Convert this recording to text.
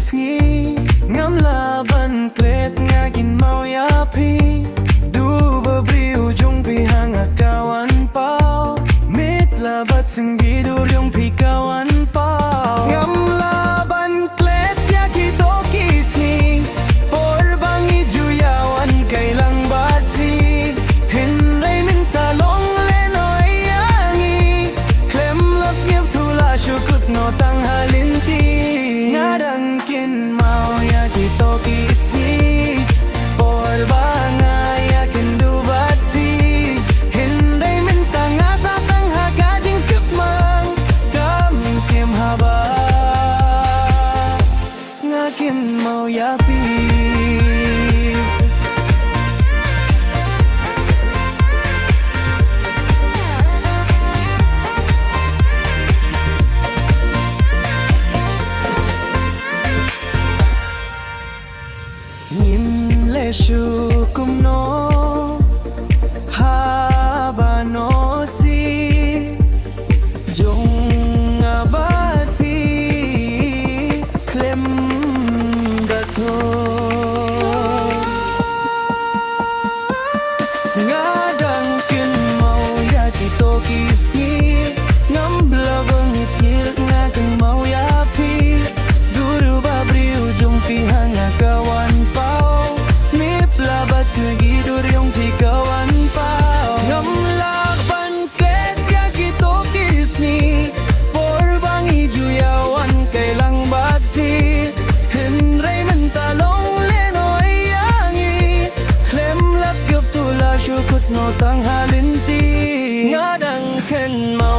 kisngi ngam laban klet nga ginmau ya pi du babri ujung pi hanga kawan pau mit labat senggi duryong pi kawan pau ngam laban klet ya kito kisni por bangi juyawan kailang batri hinray minta long lenoy yangi klem loves give to la shukut no tanghalinti ngadang kin mau ya kito kisni por banga ya kin du batri hinray minta nga sa tangha kajing skip mang kam sim haba nga kin mau ya pi Nim le shukum no haba no si jong abad pi klem gato ngadang kin mau ya kito kisni ngam blabang itil nga kang mau ya pi duru babri ujung pi hanga kawan Nagidur yung pikawan pao ngam laban klet ya kito kisni por bangi juyawan kailang bati hinray mentalong lenoy yangi klem laps gap tula syukut no tanghalinti ngadang ken mau